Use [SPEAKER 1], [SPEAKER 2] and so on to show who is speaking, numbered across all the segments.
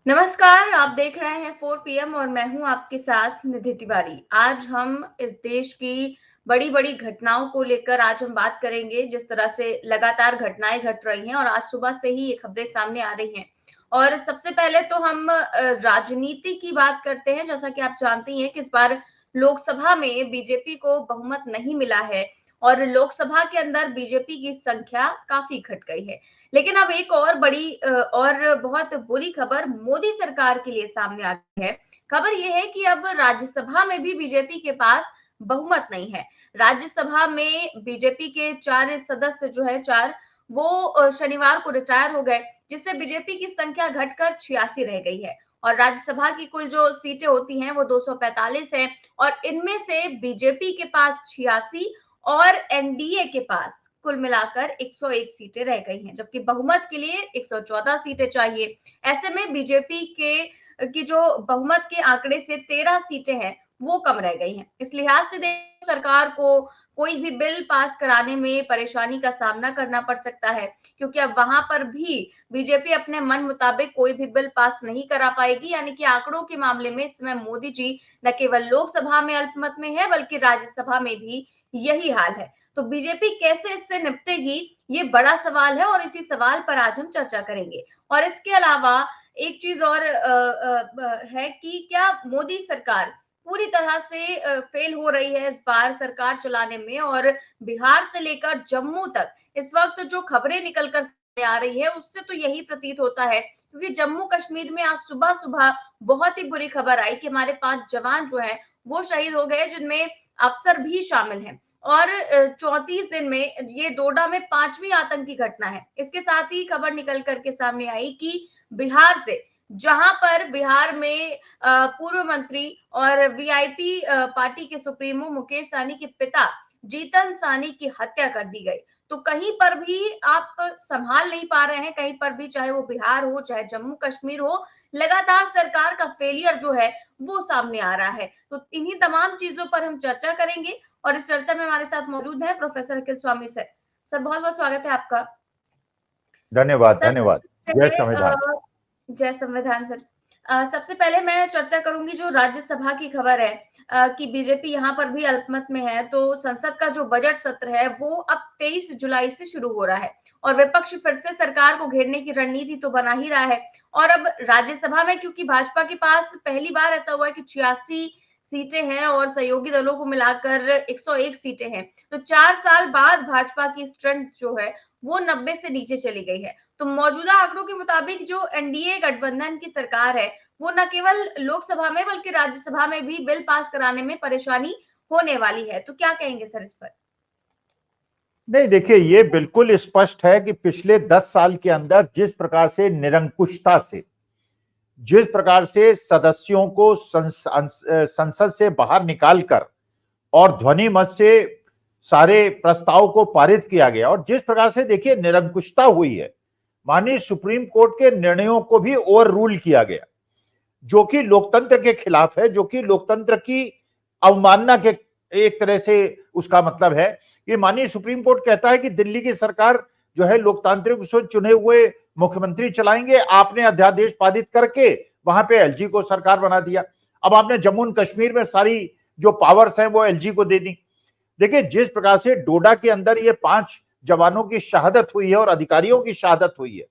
[SPEAKER 1] नमस्कार, आप देख रहे हैं 4 पीएम और मैं हूं आपके साथ निधि तिवारी। आज हम इस देश की बड़ी-बड़ी घटनाओं को लेकर आज हम बात करेंगे, जिस तरह से लगातार घटनाएँ घट रही हैं और आज सुबह से ही ये खबरें सामने आ रही हैं। और सबसे पहले तो हम राजनीति की बात करते हैं। जैसा कि आप जानती हैं कि इस बार लोकसभा में बीजेपी को बहुमत नहीं मिला है और लोकसभा के अंदर बीजेपी की संख्या काफ़ी घट गई है। लेकिन अब एक और बड़ी और बहुत बुरी खबर मोदी सरकार के लिए सामने आ गई है। खबर ये है कि अब राज्यसभा में भी बीजेपी के पास बहुमत नहीं है। राज्यसभा में बीजेपी के 4 सदस्य जो है 4 वो शनिवार को रिटायर हो गए, जिससे बीजेपी की संख्या घटकर 86 रह गई है और राज्यसभा की कुल जो सीटें होती हैं वो 245 है और इनमें से बीजेपी के पास 86 और एनडीए के पास कुल मिलाकर 101 सीटें रह गई हैं, जबकि बहुमत के लिए 114 सीटें चाहिए। ऐसे में बीजेपी के की जो बहुमत के आंकड़े से 13 सीटें हैं, वो कम रह गई हैं। इस लिहाज से सरकार को कोई भी बिल पास कराने में परेशानी का सामना करना पड़ सकता है, क्योंकि अब वहां पर भी बीजेपी अपने मन मुताबिक कोई भी बिल पास नहीं करा पाएगी। यानी कि आंकड़ों के मामले में इस समय मोदी जी न केवल लोकसभा में अल्पमत में है, बल्कि राज्यसभा में भी यही हाल है। तो बीजेपी कैसे इससे निपटेगी, ये बड़ा सवाल है और इसी सवाल पर आज हम चर्चा करेंगे। और इसके अलावा एक चीज और है कि क्या मोदी सरकार पूरी तरह से फेल हो रही है इस बार सरकार चलाने में और बिहार से लेकर जम्मू तक इस वक्त जो खबरें निकल कर सामने आ रही है उससे तो यही प्रतीत होता है, क्योंकि जम्मू कश्मीर में आज सुबह सुबह बहुत ही बुरी खबर आई कि हमारे 5 जवान जो हैं वो शहीद हो गए, जिनमें अफसर भी शामिल हैं। और 34 दिन में ये डोडा में 5वीं आतंकी घटना है। इसके साथ ही खबर निकल करके सामने आई कि बिहार से, जहां पर बिहार में पूर्व मंत्री और वीआईपी पार्टी के सुप्रीमो मुकेश सहनी के पिता जीतन सहनी की हत्या कर दी गई। तो कहीं पर भी आप संभाल नहीं पा रहे हैं, कहीं पर भी, चाहे वो बिहार हो चाहे जम्मू कश्मीर हो, लगातार सरकार का फेलियर जो है वो सामने आ रहा है। तो इन्हीं तमाम चीजों पर हम चर्चा करेंगे और इस चर्चा में हमारे साथ मौजूद है प्रोफेसर अखिल स्वामी सर। सर बहुत बहुत स्वागत है आपका।
[SPEAKER 2] धन्यवाद
[SPEAKER 1] सर
[SPEAKER 2] धन्यवाद।
[SPEAKER 1] सबसे
[SPEAKER 2] जय
[SPEAKER 1] पहले
[SPEAKER 2] संविधान।
[SPEAKER 1] जय संविधान सर। सबसे पहले मैं चर्चा करूंगी जो राज्यसभा की खबर है कि बीजेपी यहाँ पर भी अल्पमत में है। तो संसद का जो बजट सत्र है वो अब 23 जुलाई से शुरू हो रहा है और विपक्ष फिर से सरकार को घेरने की रणनीति तो बना ही रहा है। और अब राज्यसभा में क्योंकि भाजपा के पास पहली बार ऐसा हुआ है कि 86 सीटें हैं और सहयोगी दलों को मिलाकर 101 सीटें हैं, तो 4 साल बाद भाजपा की स्ट्रेंथ जो है वो 90 से नीचे चली गई है। तो मौजूदा आंकड़ों के मुताबिक जो एनडीए गठबंधन की सरकार है वो न केवल लोकसभा में बल्कि राज्यसभा में भी बिल पास कराने में परेशानी होने वाली है। तो क्या कहेंगे सर इस पर?
[SPEAKER 2] नहीं, देखिए, ये बिल्कुल स्पष्ट है कि पिछले 10 साल के अंदर जिस प्रकार से निरंकुशता से, जिस प्रकार से सदस्यों को संसद से बाहर निकालकर और ध्वनि मत से सारे प्रस्ताव को पारित किया गया और जिस प्रकार से देखिए निरंकुशता हुई है, माननीय सुप्रीम कोर्ट के निर्णयों को भी ओवर रूल किया गया, जो कि लोकतंत्र के खिलाफ है, जो कि लोकतंत्र की अवमानना के एक तरह से उसका मतलब है। कि माननीय सुप्रीम कोर्ट कहता है कि दिल्ली की सरकार जो है लोकतांत्रिक रूप से चुने हुए मुख्यमंत्री चलाएंगे, आपने अध्यादेश पारित करके वहां पे एलजी को सरकार बना दिया। अब आपने जम्मू एंड कश्मीर में सारी जो पावर्स हैं वो एलजी को दे दी। देखिए, जिस प्रकार से डोडा के अंदर ये 5 जवानों की शहादत हुई है और अधिकारियों की शहादत हुई है,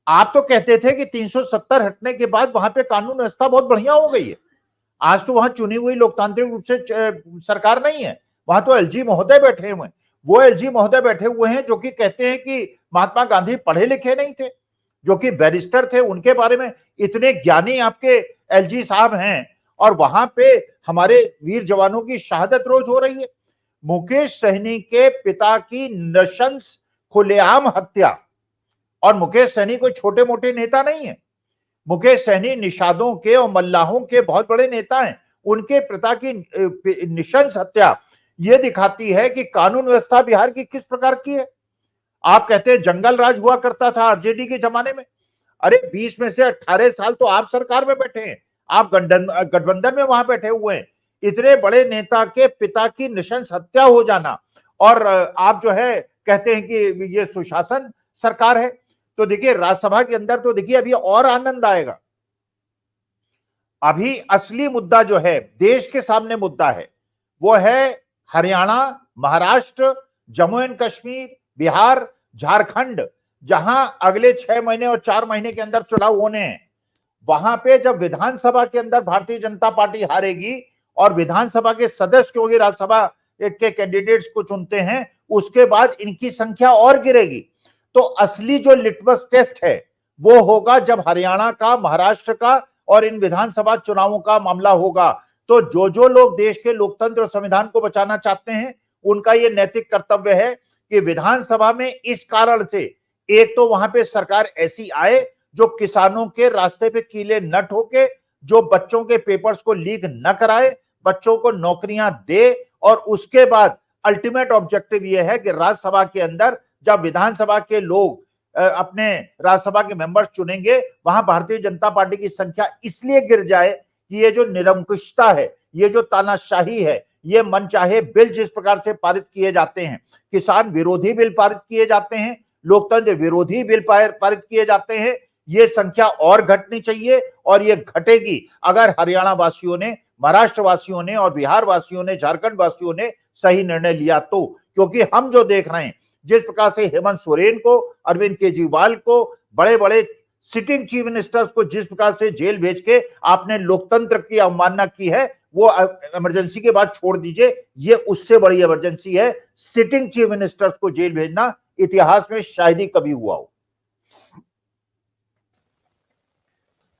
[SPEAKER 2] आप तो कहते थे कि 370 हटने के बाद वहां पे कानून व्यवस्था बहुत बढ़िया हो गई है। आज तो वहां चुनी हुई लोकतांत्रिक रूप से सरकार नहीं है, वहां तो एलजी महोदय बैठे हुए हैं। वो एलजी महोदय बैठे हुए हैं जो कि कहते हैं कि महात्मा गांधी पढ़े लिखे नहीं थे, जो कि बैरिस्टर थे, उनके बारे में इतने ज्ञानी आपके एलजी साहब हैं, और वहां पे हमारे वीर जवानों की शहादत रोज हो रही है। मुकेश सहनी के पिता की नृशंस खुलेआम हत्या, और मुकेश सहनी कोई छोटे मोटे नेता नहीं है। मुकेश सहनी निषादों के और मल्लाहों के बहुत बड़े नेता हैं। उनके पिता की नृशंस हत्या यह दिखाती है कि कानून व्यवस्था बिहार की किस प्रकार की है। आप कहते हैं जंगल राज हुआ करता था आरजेडी के जमाने में। अरे 20 में से 18 साल तो आप सरकार में बैठे हैं, आप गठबंधन में वहां बैठे हुए हैं। इतने बड़े नेता के पिता की नृशंस हत्या हो जाना, और आप जो है कहते हैं कि ये सुशासन सरकार है। तो देखिए, राज्यसभा के अंदर तो देखिए अभी और आनंद आएगा। अभी असली मुद्दा जो है, देश के सामने मुद्दा है, वो है हरियाणा, महाराष्ट्र, जम्मू एंड कश्मीर, बिहार, झारखंड, जहां अगले 6 महीने और 4 महीने के अंदर चुनाव होने हैं। वहां पे जब विधानसभा के अंदर भारतीय जनता पार्टी हारेगी और विधानसभा के सदस्य क्योंकि राज्यसभा के कैंडिडेट्स को चुनते हैं, उसके बाद इनकी संख्या और गिरेगी। तो असली जो लिटमस टेस्ट है वो होगा जब हरियाणा का, महाराष्ट्र का और इन विधानसभा चुनावों का मामला होगा। तो जो लोग देश के लोकतंत्र और संविधान को बचाना चाहते हैं, उनका यह नैतिक कर्तव्य है कि विधानसभा में इस कारण से एक तो वहां पे सरकार ऐसी आए जो किसानों के रास्ते पे कीले न ठोके, जो बच्चों के पेपर्स को लीक न कराए, बच्चों को नौकरियां दे, और उसके बाद अल्टीमेट ऑब्जेक्टिव यह है कि राज्यसभा के अंदर जब विधानसभा के लोग अपने राज्यसभा के मेंबर्स चुनेंगे, वहां भारतीय जनता पार्टी की संख्या इसलिए गिर जाए कि ये जो निरंकुशता है, ये जो तानाशाही है, ये मनचाहे बिल जिस प्रकार से पारित किए जाते हैं, किसान विरोधी बिल पारित किए जाते हैं, लोकतंत्र विरोधी बिल पारित किए जाते हैं, ये संख्या और घटनी चाहिए। और ये घटेगी अगर हरियाणा वासियों ने, महाराष्ट्र वासियों ने और बिहार वासियों ने, झारखंड वासियों ने सही निर्णय लिया तो। क्योंकि हम जो देख रहे हैं, जिस प्रकार से हेमंत सोरेन को, अरविंद केजरीवाल को, बड़े बड़े सिटिंग चीफ मिनिस्टर्स को जिस प्रकार से जेल भेज के आपने लोकतंत्र की अवमानना की है, वो इमरजेंसी के बाद छोड़ दीजिए, ये उससे बड़ी इमरजेंसी है। सिटिंग चीफ मिनिस्टर्स को जेल भेजना इतिहास में शायद ही कभी हुआ हो।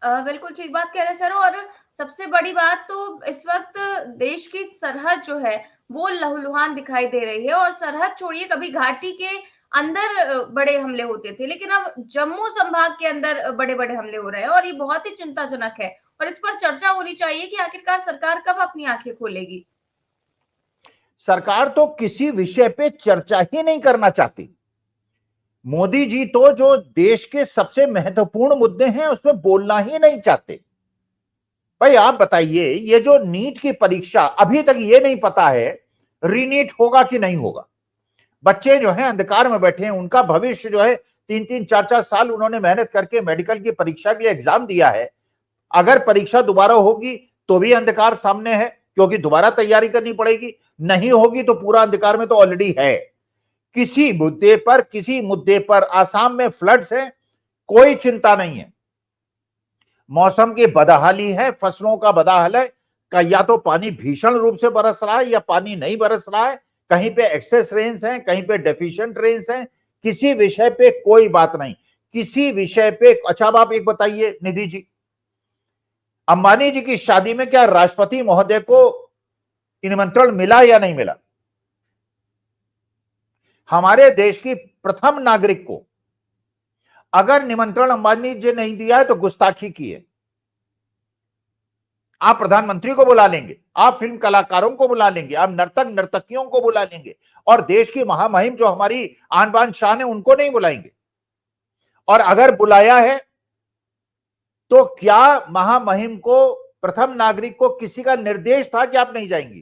[SPEAKER 1] बिल्कुल ठीक बात कह रहे हैं सर। और सबसे बड़ी बात तो इस वक्त देश की सरहद जो है वो लहूलुहान दिखाई दे रही है। और सरहद छोड़िए, कभी घाटी के अंदर बड़े हमले होते थे, लेकिन अब जम्मू संभाग के अंदर बड़े बड़े हमले हो रहे हैं और ये बहुत ही चिंताजनक है। और इस पर चर्चा होनी चाहिए कि आखिरकार सरकार कब अपनी आंखें खोलेगी।
[SPEAKER 2] सरकार तो किसी विषय पे चर्चा ही नहीं करना चाहती। मोदी जी तो जो देश के सबसे महत्वपूर्ण मुद्दे हैं उसमें बोलना ही नहीं चाहते। भाई आप बताइए, ये जो नीट की परीक्षा, अभी तक ये नहीं पता है रीनीट होगा कि नहीं होगा। बच्चे जो हैं अंधकार में बैठे हैं, उनका भविष्य जो है 3-3, 4-4 साल उन्होंने मेहनत करके मेडिकल की परीक्षा के लिए एग्जाम दिया है। अगर परीक्षा दोबारा होगी तो भी अंधकार सामने है, क्योंकि दोबारा तैयारी करनी पड़ेगी। नहीं होगी तो पूरा अंधकार में तो ऑलरेडी है। किसी मुद्दे पर आसाम में फ्लड्स है, कोई चिंता नहीं है। मौसम की बदहाली है, फसलों का बदहाल है, या तो पानी भीषण रूप से बरस रहा है या पानी नहीं बरस रहा है, कहीं पे एक्सेस रेन्स हैं, कहीं पे डेफिशिएंट रेन्स हैं। किसी विषय पे कोई बात नहीं, किसी विषय पे। अच्छा आप एक बताइए निधि जी, अंबानी जी की शादी में क्या राष्ट्रपति महोदय को निमंत्रण मिला या नहीं मिला? हमारे देश की प्रथम नागरिक को अगर निमंत्रण अंबानी जी नहीं दिया है तो गुस्ताखी की है। आप प्रधानमंत्री को बुला लेंगे, आप फिल्म कलाकारों को बुला लेंगे, आप नर्तक नर्तकियों को बुला लेंगे, और देश की महामहिम जो हमारी आन बान शान है उनको नहीं बुलाएंगे। और अगर बुलाया है तो क्या महामहिम को, प्रथम नागरिक को किसी का निर्देश था कि आप नहीं जाएंगी?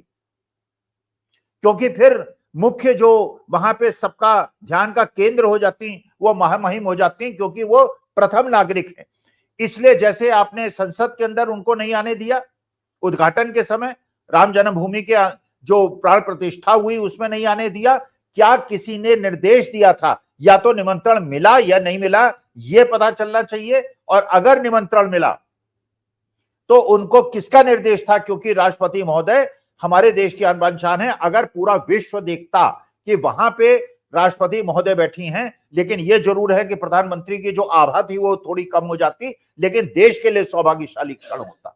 [SPEAKER 2] क्योंकि फिर मुख्य जो वहां पे सबका ध्यान का केंद्र हो जाती, वो महामहिम हो जाती, क्योंकि वो प्रथम नागरिक है। इसलिए जैसे आपने संसद के अंदर उनको नहीं आने दिया, उद्घाटन के समय राम जन्मभूमि के जो प्राण प्रतिष्ठा हुई उसमें नहीं आने दिया, क्या किसी ने निर्देश दिया था? या तो निमंत्रण मिला या नहीं मिला, यह पता चलना चाहिए। और अगर निमंत्रण मिला तो उनको किसका निर्देश था? क्योंकि राष्ट्रपति महोदय हमारे देश की आन बान शान है। अगर पूरा विश्व देखता कि वहां पे राष्ट्रपति महोदय बैठी हैं, लेकिन यह जरूर है कि प्रधानमंत्री की जो आभा थी वो थोड़ी कम हो जाती, लेकिन देश के लिए सौभाग्यशाली क्षण होता।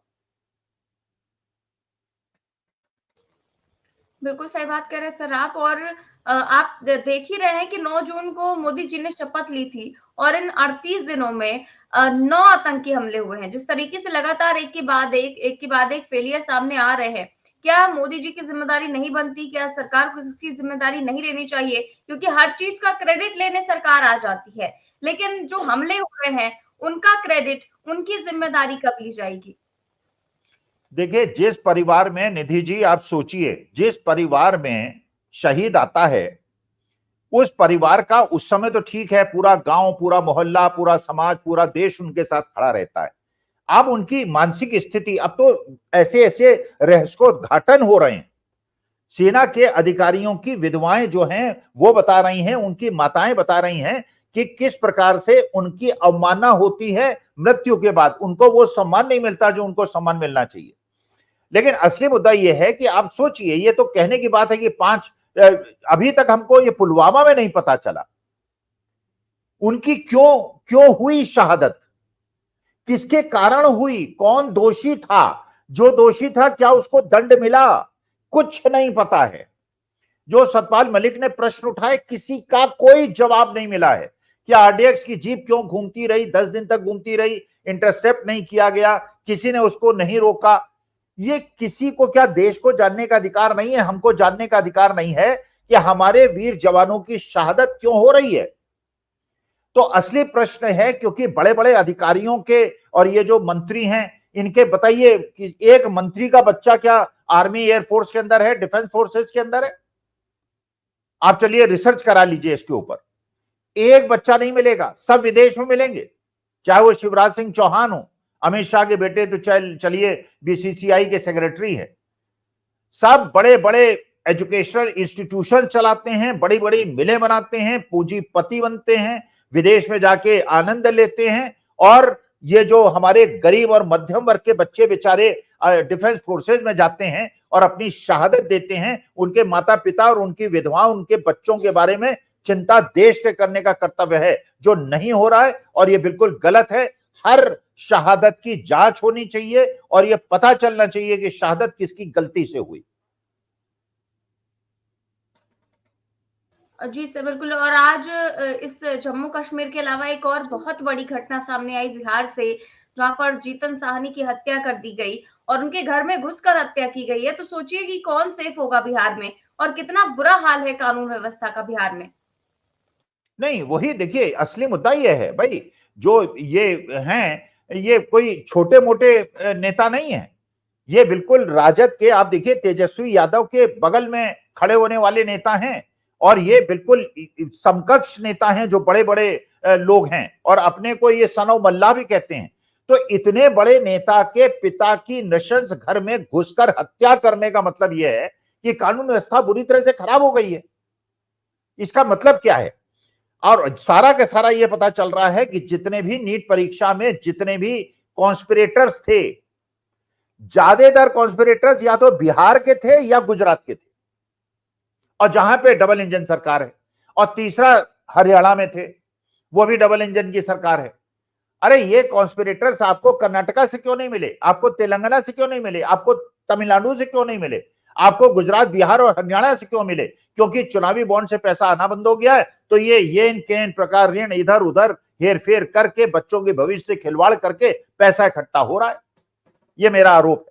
[SPEAKER 1] बिल्कुल सही बात कह रहे हैं सर आप। और आप देख ही रहे हैं कि 9 जून को मोदी जी ने शपथ ली थी और इन 38 दिनों में 9 आतंकी हमले हुए हैं। जिस तरीके से लगातार एक के बाद एक फेलियर सामने आ रहे हैं, क्या मोदी जी की जिम्मेदारी नहीं बनती? क्या सरकार को इसकी जिम्मेदारी नहीं लेनी चाहिए? क्योंकि हर चीज का क्रेडिट लेने सरकार आ जाती है, लेकिन जो हमले हो रहे हैं उनका क्रेडिट, उनकी जिम्मेदारी कब ली जाएगी?
[SPEAKER 2] देखिए, जिस परिवार में, निधि जी आप सोचिए, जिस परिवार में शहीद आता है उस परिवार का उस समय तो ठीक है, पूरा गांव, पूरा मोहल्ला, पूरा समाज, पूरा देश उनके साथ खड़ा रहता है। अब उनकी मानसिक स्थिति, अब तो ऐसे ऐसे रहस्योद्घाटन हो रहे हैं। सेना के अधिकारियों की विधवाएं जो हैं वो बता रही हैं, उनकी माताएं बता रही हैं कि किस प्रकार से उनकी अवमानना होती है मृत्यु के बाद, उनको वो सम्मान नहीं मिलता जो उनको सम्मान मिलना चाहिए। लेकिन असली मुद्दा यह है कि आप सोचिए, ये तो कहने की बात है कि अभी तक हमको ये पुलवामा में नहीं पता चला उनकी क्यों क्यों हुई शहादत, किसके कारण हुई, कौन दोषी था, जो दोषी था क्या उसको दंड मिला, कुछ नहीं पता है। जो सतपाल मलिक ने प्रश्न उठाए किसी का कोई जवाब नहीं मिला है कि आरडीएक्स की जीप क्यों घूमती रही, 10 दिन तक घूमती रही, इंटरसेप्ट नहीं किया गया, किसी ने उसको नहीं रोका। ये किसी को क्या देश को जानने का अधिकार नहीं है, हमको जानने का अधिकार नहीं है कि हमारे वीर जवानों की शहादत क्यों हो रही है? तो असली प्रश्न है, क्योंकि बड़े बड़े अधिकारियों के और ये जो मंत्री हैं इनके, बताइए कि एक मंत्री का बच्चा क्या आर्मी एयरफोर्स के अंदर है, डिफेंस फोर्सेस के अंदर है? आप चलिए रिसर्च करा लीजिए इसके ऊपर, एक बच्चा नहीं मिलेगा, सब विदेश में मिलेंगे, चाहे वो शिवराज सिंह चौहान हो, अमित शाह के बेटे तो चलिए बीसीसीआई के सेक्रेटरी है, सब बड़े बड़े एजुकेशनल इंस्टीट्यूशन चलाते हैं, बड़ी बड़ी मिलें बनाते हैं, पूंजीपति बनते हैं, विदेश में जाके आनंद लेते हैं। और ये जो हमारे गरीब और मध्यम वर्ग के बच्चे बेचारे डिफेंस फोर्सेज में जाते हैं और अपनी शहादत देते हैं, उनके माता पिता और उनकी विधवा, उनके बच्चों के बारे में चिंता देश के करने का कर्तव्य है, जो नहीं हो रहा है और ये बिल्कुल गलत है। हर शहादत की जांच होनी चाहिए और ये पता चलना चाहिए कि शहादत किसकी गलती से हुई।
[SPEAKER 1] जी सर, बिल्कुल। और आज इस जम्मू कश्मीर के अलावा एक और बहुत बड़ी घटना सामने आई बिहार से, जहां पर जीतन साहनी की हत्या कर दी गई और उनके घर में घुसकर हत्या की गई है। तो सोचिए कि कौन सेफ होगा बिहार में और कितना बुरा हाल है कानून व्यवस्था का बिहार में।
[SPEAKER 2] नहीं, वही देखिए असली मुद्दा ये है भाई, जो ये हैं ये कोई छोटे मोटे नेता नहीं है, ये बिल्कुल राजद के, आप देखिए तेजस्वी यादव के बगल में खड़े होने वाले नेता हैं और ये बिल्कुल समकक्ष नेता हैं, जो बड़े बड़े लोग हैं और अपने को ये सनौ मल्ला भी कहते हैं। तो इतने बड़े नेता के पिता की नृशंस घर में घुसकर हत्या करने का मतलब यह है कि कानून व्यवस्था बुरी तरह से खराब हो गई है। इसका मतलब क्या है? और सारा का सारा ये पता चल रहा है कि जितने भी नीट परीक्षा में जितने भी कॉन्स्पिरेटर्स थे, ज्यादातर कॉन्स्पिरेटर्स या तो बिहार के थे या गुजरात के थे, और जहां पे डबल इंजन सरकार है, और तीसरा हरियाणा में थे, वो भी डबल इंजन की सरकार है। अरे ये कॉन्स्पिरेटर्स आपको कर्नाटका से क्यों नहीं मिले, आपको तेलंगाना से क्यों नहीं मिले, आपको तमिलनाडु से क्यों नहीं मिले, आपको गुजरात, बिहार और हरियाणा से क्यों मिले? क्योंकि चुनावी बॉन्ड से पैसा आना बंद हो गया है, तो ये इन प्रकार ऋण इधर उधर हेर फेर करके बच्चों के भविष्य से खिलवाड़ करके पैसा इकट्ठा हो रहा है, ये मेरा आरोप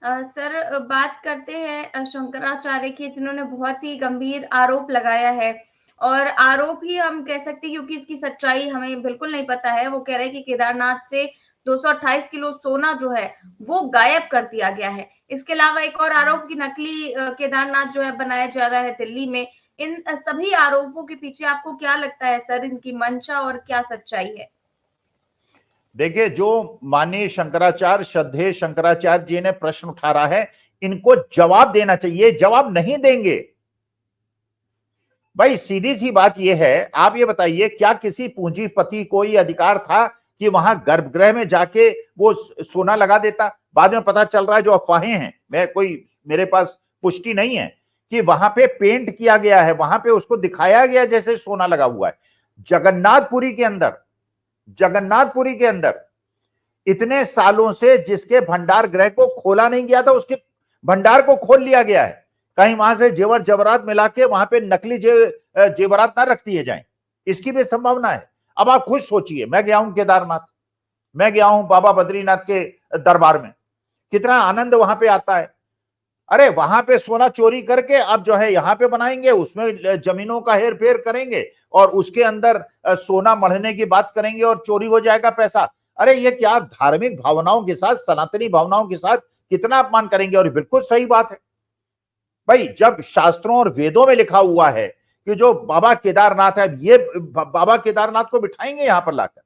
[SPEAKER 1] है। सर, बात करते हैं शंकराचार्य की, जिन्होंने बहुत ही गंभीर आरोप लगाया है और आरोप ही हम कह सकते हैं, क्योंकि इसकी सच्चाई हमें बिल्कुल नहीं पता है। वो कह रहे हैं कि केदारनाथ से 228 किलो सोना जो है वो गायब कर दिया गया है। इसके अलावा एक और आरोप की नकली केदारनाथ जो है बनाया जा रहा है दिल्ली में। इन सभी आरोपों के पीछे आपको क्या लगता है सर, इनकी मंशा और क्या सच्चाई है?
[SPEAKER 2] देखिए, जो माननीय शंकराचार्य, श्रद्धेय शंकराचार्य जी ने प्रश्न उठा रहा है, इनको जवाब देना चाहिए, जवाब नहीं देंगे। भाई सीधी सी बात यह है, आप ये बताइए क्या किसी पूंजीपति को ये अधिकार था कि वहां गर्भगृह में जाके वो सोना लगा देता? बाद में पता चल रहा है, जो अफवाहें हैं, मेरे पास पुष्टि नहीं है, कि वहां पे पेंट किया गया है, वहां पे उसको दिखाया गया जैसे सोना लगा हुआ है। जगन्नाथपुरी के अंदर इतने सालों से जिसके भंडार गृह को खोला नहीं गया था, उसके भंडार को खोल लिया गया है। कहीं वहां से जेवर जवरात मिला के वहां पे नकली जेवरात ना रख दिए जाएं, इसकी भी संभावना है। अब आप खुद सोचिए, मैं गया हूं केदारनाथ, मैं गया हूं बाबा बद्रीनाथ के दरबार में, कितना आनंद वहां पे आता है। अरे वहां पे सोना चोरी करके अब जो है यहाँ पे बनाएंगे, उसमें जमीनों का हेर फेर करेंगे और उसके अंदर सोना मढ़ने की बात करेंगे और चोरी हो जाएगा पैसा। अरे ये क्या धार्मिक भावनाओं के साथ, सनातनी भावनाओं के साथ कितना अपमान करेंगे? और बिल्कुल सही बात है भाई, जब शास्त्रों और वेदों में लिखा हुआ है कि जो बाबा केदारनाथ है, ये बाबा केदारनाथ को बिठाएंगे यहां पर लाकर?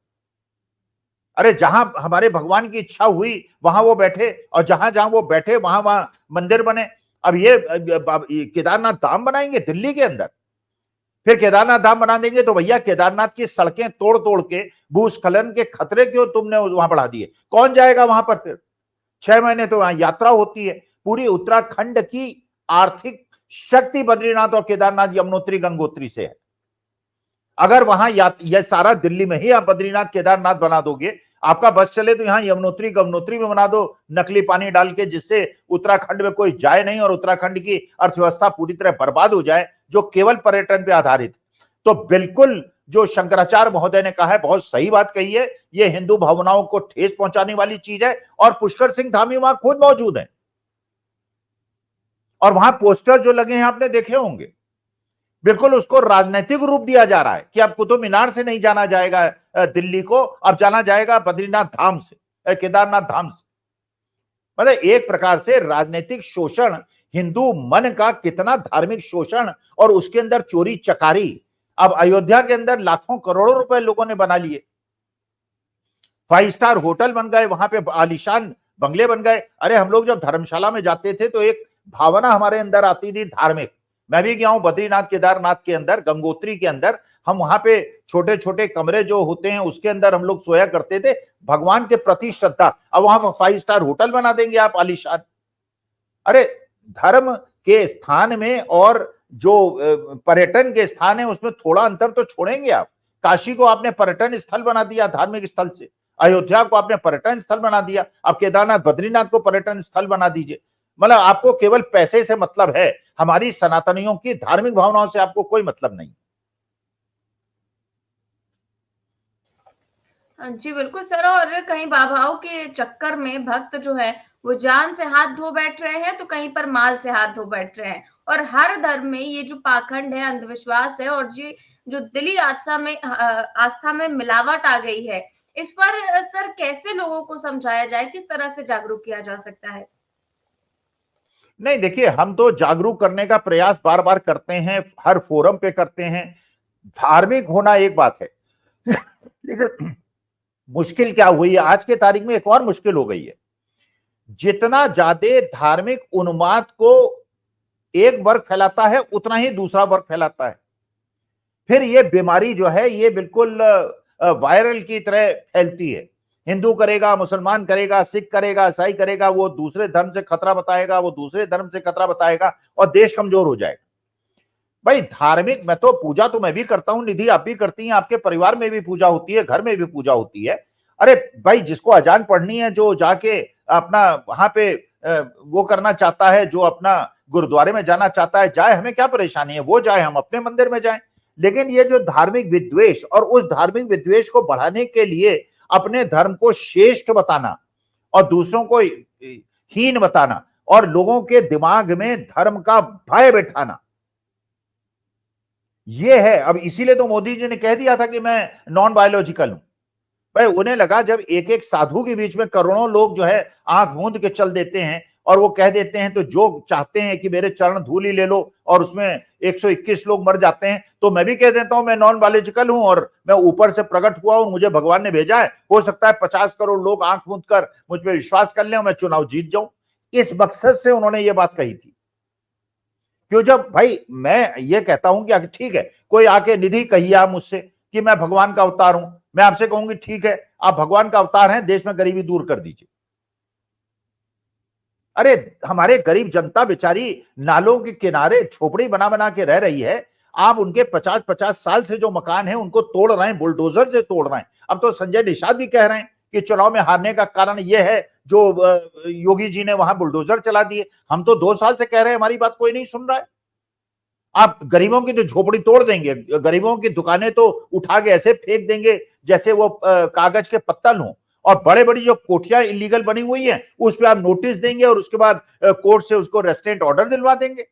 [SPEAKER 2] अरे जहां हमारे भगवान की इच्छा हुई वहां वो बैठे, और जहां जहां वो बैठे वहां वहां मंदिर बने। अब ये केदारनाथ धाम बनाएंगे दिल्ली के अंदर? फिर केदारनाथ धाम बना देंगे तो भैया केदारनाथ की सड़कें तोड़ तोड़ के भूस्खलन के खतरे क्यों तुमने वहां बढ़ा दिए? कौन जाएगा वहां पर? फिर 6 महीने तो वहां यात्रा होती है। पूरी उत्तराखंड की आर्थिक शक्ति बद्रीनाथ और केदारनाथ, यमुनोत्री, गंगोत्री से है। अगर वहां यह सारा दिल्ली में ही आप बद्रीनाथ केदारनाथ बना दोगे, आपका बस चले तो यहां यमुनोत्री गंगोत्री में बना दो नकली पानी डाल के, जिससे उत्तराखंड में कोई जाए नहीं और उत्तराखंड की अर्थव्यवस्था पूरी तरह बर्बाद हो जाए, जो केवल पर्यटन पे आधारित। तो बिल्कुल जो शंकराचार्य महोदय ने कहा है, बहुत सही बात कही है। ये हिंदू भावनाओं को ठेस पहुंचाने वाली चीज है। और पुष्कर सिंह धामी वहां खुद मौजूद है, और वहां पोस्टर जो लगे हैं आपने देखे होंगे, बिल्कुल उसको राजनीतिक रूप दिया जा रहा है कि अब कुतुब मीनार से नहीं जाना जाएगा दिल्ली को, अब जाना जाएगा बद्रीनाथ धाम से, केदारनाथ धाम से। मतलब एक प्रकार से राजनीतिक शोषण, हिंदू मन का कितना धार्मिक शोषण, और उसके अंदर चोरी चकारी। अब अयोध्या के अंदर लाखों करोड़ों रुपए लोगों ने बना लिए, 5 स्टार होटल बन गए, वहां पे आलीशान बंगले बन गए। अरे हम लोग जब धर्मशाला में जाते थे तो एक भावना हमारे अंदर आती थी धार्मिक। मैं भी गया हूं बद्रीनाथ केदारनाथ के अंदर, गंगोत्री के अंदर। हम वहां पे छोटे छोटे कमरे जो होते हैं उसके अंदर हम लोग सोया करते थे, भगवान के प्रति श्रद्धा। अब वहां पर 5 स्टार होटल बना देंगे आप आलीशान। अरे धर्म के स्थान में और जो पर्यटन के स्थान है उसमें थोड़ा अंतर तो छोड़ेंगे आप। काशी को आपने पर्यटन स्थल बना दिया धार्मिक स्थल से, अयोध्या को आपने पर्यटन स्थल बना दिया, अब केदारनाथ बद्रीनाथ को पर्यटन स्थल बना दीजिए। मतलब आपको केवल पैसे से मतलब है, हमारी सनातनियों की धार्मिक भावनाओं से आपको कोई मतलब नहीं।
[SPEAKER 1] जी बिल्कुल सर। और कहीं बाबाओं के चक्कर में भक्त जो है वो जान से हाथ धो बैठ रहे हैं, तो कहीं पर माल से हाथ धो बैठ रहे हैं। और हर धर्म में ये जो पाखंड है, अंधविश्वास है, और जी जो दिली आस्था में मिलावट आ गई है, इस पर सर कैसे लोगों को समझाया जाए, किस तरह से जागरूक किया जा सकता है?
[SPEAKER 2] नहीं देखिए, हम तो जागरूक करने का प्रयास बार बार करते हैं, हर फोरम पे करते हैं। धार्मिक होना एक बात है लेकिन मुश्किल क्या हुई है आज के तारीख में, एक और मुश्किल हो गई है। जितना ज्यादा धार्मिक उन्माद को एक वर्ग फैलाता है, उतना ही दूसरा वर्ग फैलाता है। फिर ये बीमारी जो है ये बिल्कुल वायरल की तरह फैलती है। हिंदू करेगा, मुसलमान करेगा, सिख करेगा, ईसाई करेगा, वो दूसरे धर्म से खतरा बताएगा, वो दूसरे धर्म से खतरा बताएगा, और देश कमजोर हो जाएगा। भाई धार्मिक, मैं तो पूजा तो मैं भी करता हूं, निधि आप भी करती हैं, आपके परिवार में भी पूजा होती है, घर में भी पूजा होती है। अरे भाई जिसको अजान पढ़नी है, जो जाके अपना वहां पे वो करना चाहता है, जो अपना गुरुद्वारे में जाना चाहता है जाए, हमें क्या परेशानी है, वो जाए, हम अपने मंदिर में जाएं। लेकिन ये जो धार्मिक विद्वेष, और उस धार्मिक विद्वेष को बढ़ाने के लिए अपने धर्म को श्रेष्ठ बताना और दूसरों को हीन बताना, और लोगों के दिमाग में धर्म का भय बैठाना, ये है। अब इसीलिए तो मोदी जी ने कह दिया था कि मैं नॉन बायोलॉजिकल हूं। भाई उन्हें लगा जब एक एक साधु के बीच में करोड़ों लोग जो है आंख मूंद के चल देते हैं और वो कह देते हैं, तो जो चाहते हैं कि मेरे चरण धूल ही ले लो, और उसमें 121 लोग मर जाते हैं, तो मैं भी कह देता हूं मैं नॉन बायोलॉजिकल हूं और मैं ऊपर से प्रकट हुआ हूं, मुझे भगवान ने भेजा है। हो सकता है 50 करोड़ लोग आंख मूंद कर मुझ पर विश्वास कर लें और मैं चुनाव जीत जाऊं। इस मकसद से उन्होंने ये बात कही थी। क्यों, जब भाई मैं ये कहता हूं कि ठीक है, कोई आके निधि कहिए आप मुझसे कि मैं भगवान का अवतार हूं, मैं आपसे कहूंगी ठीक है आप भगवान का अवतार हैं, देश में गरीबी दूर कर दीजिए। अरे हमारे गरीब जनता बेचारी नालों के किनारे झोपड़ी बना बना के रह रही है, आप उनके 50-50 साल से जो मकान है उनको तोड़ रहे हैं, बुलडोजर से तोड़ रहे हैं। अब तो संजय निषाद भी कह रहे हैं कि चुनाव में हारने का कारण यह है जो योगी जी ने वहां बुलडोजर चला दिए। हम तो 2 साल से कह रहे हैं, हमारी बात कोई नहीं सुन रहा है। आप गरीबों की तो झोपड़ी तोड़ देंगे, गरीबों की दुकानें तो उठा के ऐसे फेंक देंगे जैसे वो कागज के पत्तल हों, और बड़े बड़ी जो कोठियां इलीगल बनी हुई हैं उस पर आप नोटिस देंगे और उसके बाद कोर्ट से उसको रेस्ट्रेंट ऑर्डर दिलवा देंगे।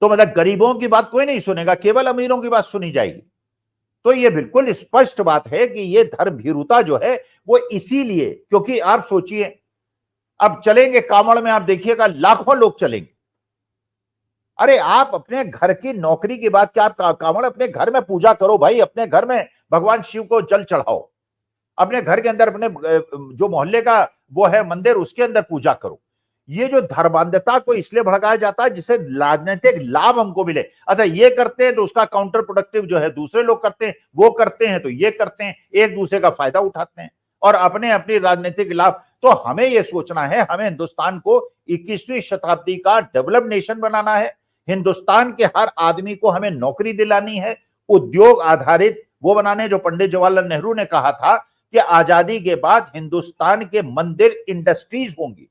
[SPEAKER 2] तो मतलब गरीबों की बात कोई नहीं सुनेगा, केवल अमीरों की बात सुनी जाएगी। तो ये बिल्कुल स्पष्ट बात है कि ये धर्म भीरुता जो है वो इसीलिए, क्योंकि आप सोचिए अब चलेंगे कांवड़ में, आप देखिएगा लाखों लोग चलेंगे। अरे आप अपने घर की नौकरी की बात क्या, आप कावड़ अपने घर में पूजा करो भाई, अपने घर में भगवान शिव को जल चढ़ाओ, अपने घर के अंदर अपने जो मोहल्ले का वो है मंदिर उसके अंदर पूजा करो। ये जो धर्मांधता को इसलिए भड़काया जाता है जिससे राजनीतिक लाभ हमको मिले। अच्छा ये करते हैं तो उसका काउंटर प्रोडक्टिव जो है दूसरे लोग करते हैं, वो करते हैं तो ये करते हैं, एक दूसरे का फायदा उठाते हैं और अपने अपनी राजनीतिक लाभ। तो हमें यह सोचना है, हमें हिंदुस्तान को 21वीं शताब्दी का डेवलप्ड नेशन बनाना है। हिंदुस्तान के हर आदमी को हमें नौकरी दिलानी है, उद्योग आधारित वो बनाने, जो पंडित जवाहरलाल नेहरू ने कहा था कि आजादी के बाद हिंदुस्तान के मंदिर इंडस्ट्रीज होंगी।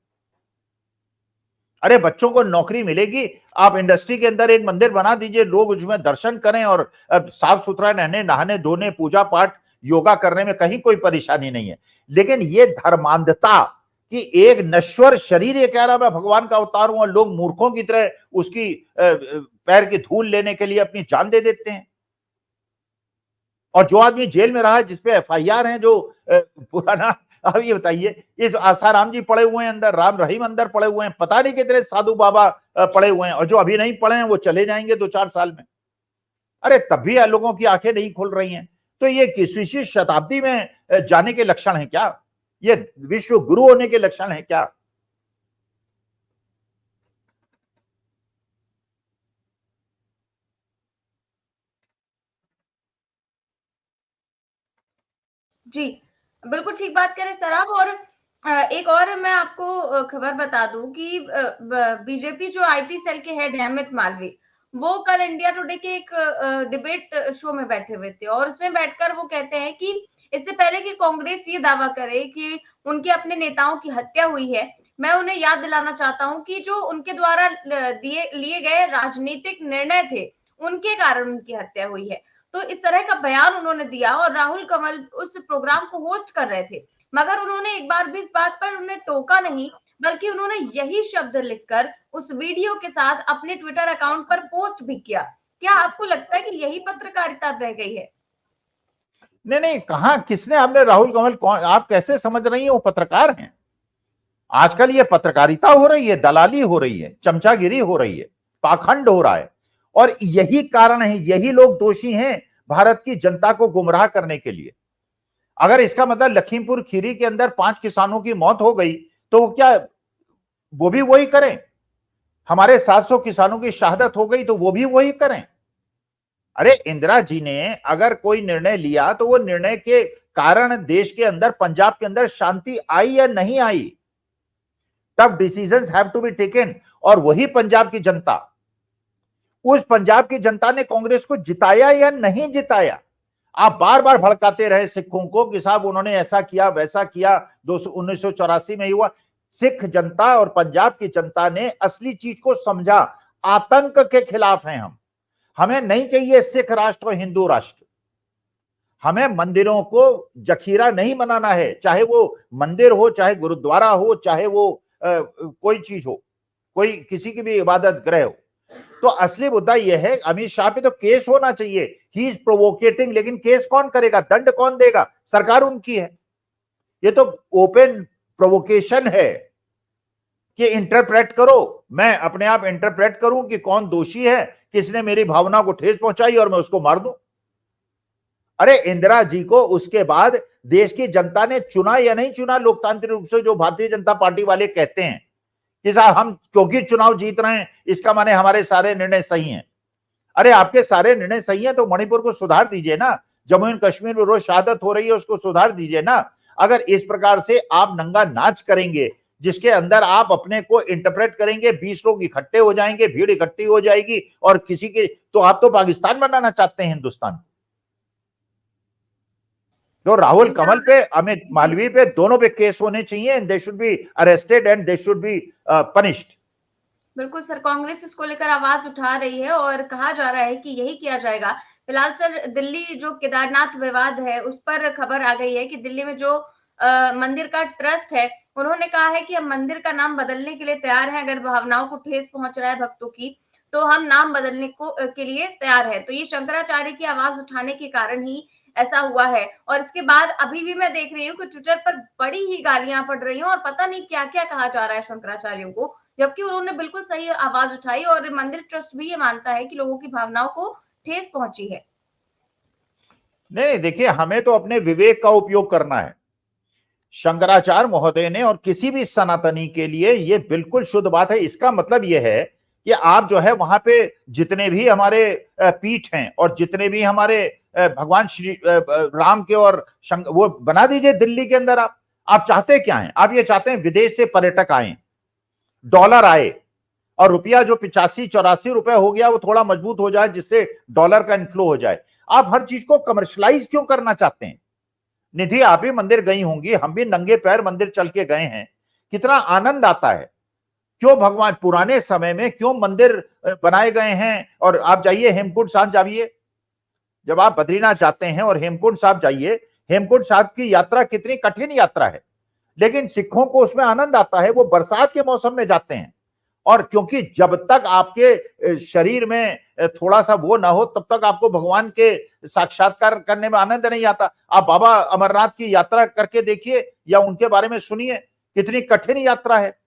[SPEAKER 2] अरे बच्चों को नौकरी मिलेगी, आप इंडस्ट्री के अंदर एक मंदिर बना दीजिए, लोग उसमें दर्शन करें और साफ सुथरा रहने, नहाने धोने, पूजा पाठ, योगा करने में कहीं कोई परेशानी नहीं है। लेकिन ये धर्मांधता कि एक नश्वर शरीर ये कह रहा मैं भगवान का अवतार हूं और लोग मूर्खों की तरह उसकी पैर की धूल लेने के लिए अपनी जान दे देते हैं। और जो आदमी जेल में रहा है, जिसपे एफआईआर है, जो पुराना, अब ये बताइए, इस आसाराम जी पड़े हुए हैं अंदर, राम रहीम अंदर पड़े हुए हैं, पता नहीं कितने साधु बाबा पड़े हुए हैं, और जो अभी नहीं पड़े हैं वो चले जाएंगे 2-4 साल में। अरे तब भी लोगों की आंखें नहीं खुल रही हैं। तो ये 21वीं शताब्दी में जाने के लक्षण है क्या? ये विश्व गुरु होने के लक्षण है क्या?
[SPEAKER 1] जी, बिल्कुल ठीक बात कह रहे हैं सर आप। और एक और मैं आपको खबर बता दूँ कि बीजेपी जो आईटी सेल के हेड हैं अमित मालवीय, वो कल इंडिया टुडे के एक डिबेट शो में बैठे हुए थे और उसमें बैठकर वो कहते हैं कि इससे पहले कि कांग्रेस ये दावा करे कि उनके अपने नेताओं की हत्या हुई है, मैं उन्हें याद दिलाना चाहता हूँ कि जो उनके द्वारा लिए गए राजनीतिक निर्णय थे, उनके कारण उनकी हत्या हुई है। तो इस तरह का बयान उन्होंने दिया और राहुल कंवल उस प्रोग्राम को होस्ट कर रहे थे, मगर उन्होंने एक बार भी इस बात पर उन्हें टोका नहीं, बल्कि उन्होंने यही शब्द लिखकर उस वीडियो के साथ अपने ट्विटर अकाउंट पर पोस्ट भी किया। क्या आपको लगता है कि यही पत्रकारिता रह गई है?
[SPEAKER 2] नहीं नहीं, कहां, किसने, आपने राहुल कंवल कौन, आप कैसे समझ रही हैं वो पत्रकार हैं? आजकल ये पत्रकारिता हो रही है, दलाली हो रही है, चमचागिरी हो रही है, पाखंड हो रहा है। और यही कारण है, यही लोग दोषी हैं भारत की जनता को गुमराह करने के लिए। अगर इसका मतलब लखीमपुर खीरी के अंदर 5 किसानों की मौत हो गई तो क्या वो भी वही करें? हमारे 700 किसानों की शहादत हो गई तो वो भी वही करें? अरे इंदिरा जी ने अगर कोई निर्णय लिया तो वो निर्णय के कारण देश के अंदर, पंजाब के अंदर शांति आई या नहीं आई, tough decisions have to be taken. और वही पंजाब की जनता, उस पंजाब की जनता ने कांग्रेस को जिताया या नहीं जिताया? आप बार बार भड़काते रहे सिखों को कि साहब उन्होंने ऐसा किया वैसा किया, 1984 में हुआ। सिख जनता और पंजाब की जनता ने असली चीज को समझा, आतंक के खिलाफ हैं हम। हमें नहीं चाहिए सिख राष्ट्र और हिंदू राष्ट्र। हमें मंदिरों को जखीरा नहीं बनाना है, चाहे वो मंदिर हो, चाहे गुरुद्वारा हो, चाहे वो कोई चीज हो, कोई किसी की भी इबादत गृह हो। तो असली मुद्दा यह है, अमित शाह पे तो केस होना चाहिए, ही इज प्रोवोकेटिंग, लेकिन केस कौन करेगा, दंड कौन देगा? सरकार उनकी है। ये तो ओपन प्रोवोकेशन है कि इंटरप्रेट करो, मैं अपने आप इंटरप्रेट करूं कि कौन दोषी है, किसने मेरी भावना को ठेस पहुंचाई और मैं उसको मार दूं। अरे इंदिरा जी को उसके बाद देश की जनता ने चुना या नहीं चुना लोकतांत्रिक रूप से? जो भारतीय जनता पार्टी वाले कहते हैं कि साहब हम क्योंकि चुनाव जीत रहे हैं इसका माने हमारे सारे निर्णय सही हैं। अरे आपके सारे निर्णय सही हैं तो मणिपुर को सुधार दीजिए ना, जम्मू एंड कश्मीर में रोज शहादत हो रही है उसको सुधार दीजिए ना। अगर इस प्रकार से आप नंगा नाच करेंगे जिसके अंदर आप अपने को इंटरप्रेट करेंगे, 20 लोग इकट्ठे हो जाएंगे, भीड़ इकट्ठी हो जाएगी और किसी के, तो आप तो पाकिस्तान बनाना चाहते हैं हिंदुस्तान। तो राहुल कमल पे, अमित मालवीय पे, दोनों पे केस होने चाहिए, they should be arrested and they should be punished.
[SPEAKER 1] बिल्कुल सर, कांग्रेस इसको लेकर आवाज उठा रही है और कहा जा रहा है कि यही किया जाएगा। फिलहाल सर दिल्ली जो केदारनाथ विवाद है उस पर खबर आ गई है कि दिल्ली में जो मंदिर का ट्रस्ट है, उन्होंने कहा है कि हम मंदिर का नाम बदलने के लिए तैयार हैं, अगर भावनाओं को ठेस पहुंच रहा है भक्तों की, तो हम नाम बदलने को के लिए तैयार है। तो ये शंकराचार्य की आवाज उठाने के कारण ही ऐसा हुआ है। और इसके बाद अभी भी मैं देख रही हूँ कि ट्विटर पर बड़ी ही गालियां पड़ रही हूँ और पता नहीं क्या क्या कहा जा रहा है शंकराचार्यों को, जबकि उन्होंने बिल्कुल सही आवाज उठाई और मंदिर ट्रस्ट भी ये मानता है कि लोगों की भावनाओं को ठेस पहुंची है।
[SPEAKER 2] नहीं, देखिए, हमें तो अपने विवेक का उपयोग करना है। शंकराचार्य महोदय ने, और किसी भी सनातनी के लिए ये बिल्कुल शुद्ध बात है। इसका मतलब ये है कि आप जो है वहां पे जितने भी हमारे पीठ हैं और जितने भी हमारे भगवान श्री राम के और वो बना दीजिए दिल्ली के अंदर। आप चाहते क्या हैं? आप ये चाहते हैं विदेश से पर्यटक आए, डॉलर आए, और रुपया जो 85-84 रुपए हो गया वो थोड़ा मजबूत हो जाए, जिससे डॉलर का इनफ्लो हो जाए। आप हर चीज को कमर्शलाइज क्यों करना चाहते हैं? निधि, आप भी मंदिर गई होंगी, हम भी नंगे पैर मंदिर चल के गए हैं, कितना आनंद आता है। क्यों भगवान पुराने समय में क्यों मंदिर बनाए गए हैं? और आप जाइए हेमकुंड साहब जाइए, जब आप बद्रीनाथ जाते हैं और हेमकुंड साहब जाइए, हेमकुंड साहब की यात्रा कितनी कठिन यात्रा है, लेकिन सिखों को उसमें आनंद आता है। वो बरसात के मौसम में जाते हैं, और क्योंकि जब तक आपके शरीर में थोड़ा सा वो ना हो, तब तक आपको भगवान के साक्षात्कार करने में आनंद नहीं आता। आप बाबा अमरनाथ की यात्रा करके देखिए या उनके बारे में सुनिए, कितनी कठिन यात्रा है।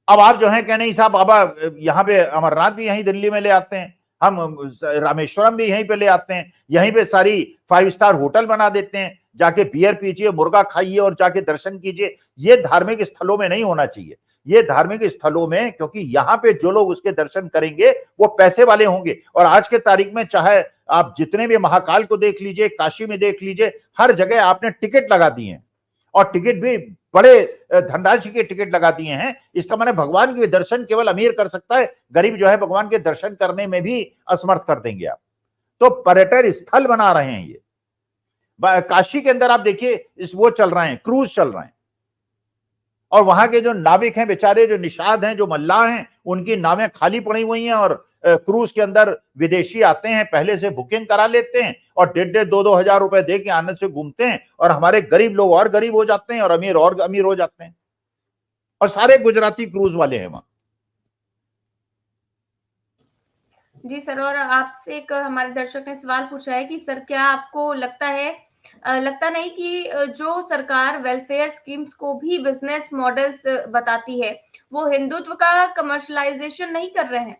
[SPEAKER 2] अब आप जो है कह नहीं साहब, बाबा यहाँ पे अमरनाथ भी यहीं दिल्ली में ले आते हैं, हम रामेश्वरम भी यहीं पे ले आते हैं, यहीं पे सारी 5 स्टार होटल बना देते हैं, जाके बियर पीजिए, मुर्गा खाइए और जाके दर्शन कीजिए। ये धार्मिक स्थलों में नहीं होना चाहिए। ये धार्मिक स्थलों में, क्योंकि यहाँ पे जो लोग उसके दर्शन करेंगे वो पैसे वाले होंगे। और आज के तारीख में चाहे आप जितने भी महाकाल को देख लीजिए, काशी में देख लीजिए, हर जगह आपने टिकट लगा दिए हैं, और टिकट भी बड़े धनराशि के टिकट लगा दिए हैं। इसका माने भगवान के दर्शन केवल अमीर कर सकता है, गरीब जो है भगवान के दर्शन करने में भी असमर्थ कर देंगे आप। तो पर्यटन स्थल बना रहे हैं ये। काशी के अंदर आप देखिए, इस वो चल रहे हैं, क्रूज चल रहे हैं, और वहां के जो नाविक हैं बेचारे, जो निषाद हैं, जो मल्लाह हैं, उनकी नावें खाली पड़ी हुई हैं, और क्रूज के अंदर विदेशी आते हैं, पहले से बुकिंग करा लेते हैं, और 1,500-2,000 रुपए दे के आनंद से घूमते हैं, और हमारे गरीब लोग और गरीब हो जाते हैं और अमीर हो जाते हैं। और सारे गुजराती क्रूज वाले हैं वहां।
[SPEAKER 1] जी सर, और आपसे एक हमारे दर्शक ने सवाल पूछा है कि सर क्या आपको लगता है लगता नहीं कि जो सरकार वेलफेयर स्कीम्स को भी बिजनेस मॉडल्स बताती है, वो हिंदुत्व का कमर्शलाइजेशन नहीं कर रहे हैं?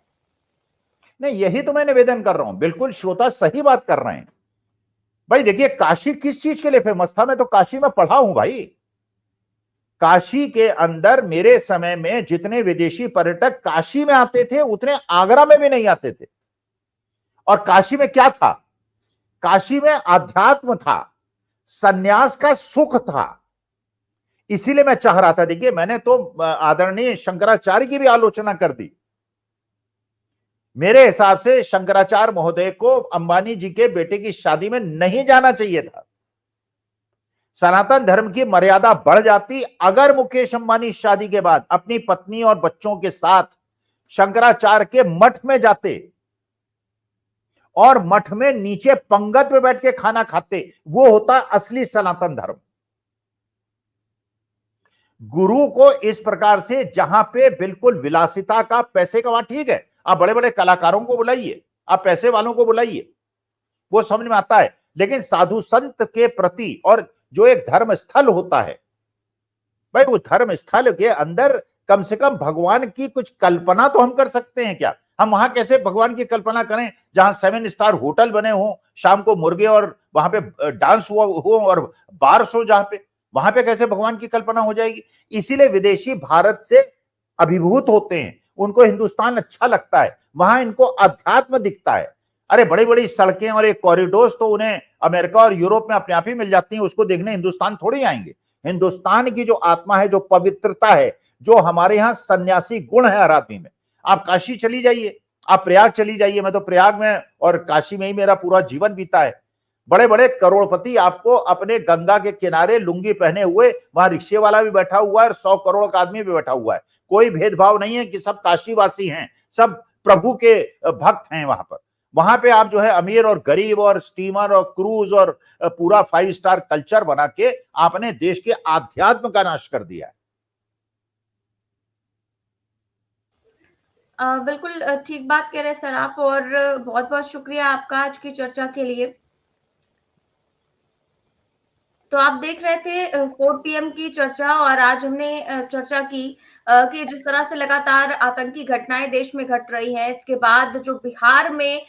[SPEAKER 2] नहीं, यही तो मैं निवेदन कर रहा हूं, बिल्कुल श्रोता सही बात कर रहे हैं। भाई देखिए, काशी किस चीज के लिए फेमस था? मैं तो काशी में पढ़ा हूं भाई। काशी के अंदर मेरे समय में जितने विदेशी पर्यटक काशी में आते थे, उतने आगरा में भी नहीं आते थे। और काशी में क्या था? काशी में आध्यात्म था, सन्यास का सुख था। इसीलिए मैं चाह रहा था, देखिए मैंने तो आदरणीय शंकराचार्य की भी आलोचना कर दी। मेरे हिसाब से शंकराचार्य महोदय को अंबानी जी के बेटे की शादी में नहीं जाना चाहिए था। सनातन धर्म की मर्यादा बढ़ जाती अगर मुकेश अंबानी शादी के बाद अपनी पत्नी और बच्चों के साथ शंकराचार्य के मठ में जाते और मठ में नीचे पंगत में बैठ के खाना खाते। वो होता असली सनातन धर्म। गुरु को इस प्रकार से, जहां पे बिल्कुल विलासिता का, पैसे का, वहां ठीक है, आप बड़े बड़े कलाकारों को बुलाइए, आप पैसे वालों को बुलाइए, वो समझ में आता है, लेकिन साधु संत के प्रति, और जो एक धर्म स्थल होता है भाई, वो धर्म स्थल के अंदर कम से कम भगवान की कुछ कल्पना तो हम कर सकते हैं क्या? हम वहां कैसे भगवान की कल्पना करें जहां 7 स्टार होटल बने हों, शाम को मुर्गे और वहां पे डांस हुआ हो और बार्स हो, जहां पे वहां पे कैसे भगवान की कल्पना हो जाएगी? इसीलिए विदेशी भारत से अभिभूत होते हैं, उनको हिंदुस्तान अच्छा लगता है, वहां इनको अध्यात्म दिखता है। अरे बड़ी बड़ी सड़कें और एक कॉरिडोर्स तो उन्हें अमेरिका और यूरोप में अपने आप ही मिल जाती हैं, उसको देखने हिंदुस्तान थोड़ी आएंगे। हिंदुस्तान की जो आत्मा है, जो पवित्रता है, जो हमारे यहाँ सन्यासी गुण है हर आदमी में। आप काशी चली जाइए, आप प्रयाग चली जाइए, मैं तो प्रयाग में और काशी में ही मेरा पूरा जीवन बीता है। बड़े बड़े करोड़पति आपको अपने गंगा के किनारे लुंगी पहने हुए, वहां रिक्शे वाला भी बैठा हुआ है और 100 करोड़ का आदमी भी बैठा हुआ है। कोई भेदभाव नहीं है कि सब काशीवासी हैं, सब प्रभु के भक्त हैं वहां पर। वहां पे आप जो है अमीर और गरीब और स्टीमर और क्रूज और पूरा 5 स्टार कल्चर बना के आपने देश के आध्यात्म का नाश कर दिया है।
[SPEAKER 1] बिल्कुल ठीक बात कह रहे हैं सर आप, और बहुत बहुत शुक्रिया आपका आज की चर्चा के लिए। तो आप देख रहे थे 4 PM की चर्चा, और आज हमने चर्चा की कि जिस तरह से लगातार आतंकी घटनाएं देश में घट रही हैं, इसके बाद जो बिहार में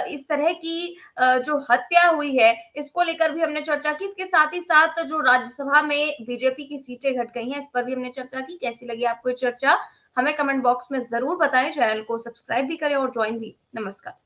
[SPEAKER 1] इस तरह की जो हत्या हुई है, इसको लेकर भी हमने चर्चा की। इसके साथ ही साथ जो राज्यसभा में बीजेपी की सीटें घट गई हैं, इस पर भी हमने चर्चा की। कैसी लगी आपको ये चर्चा? हमें कमेंट बॉक्स में जरूर बताएं। चैनल को सब्सक्राइब भी करें और ज्वाइन भी। नमस्कार।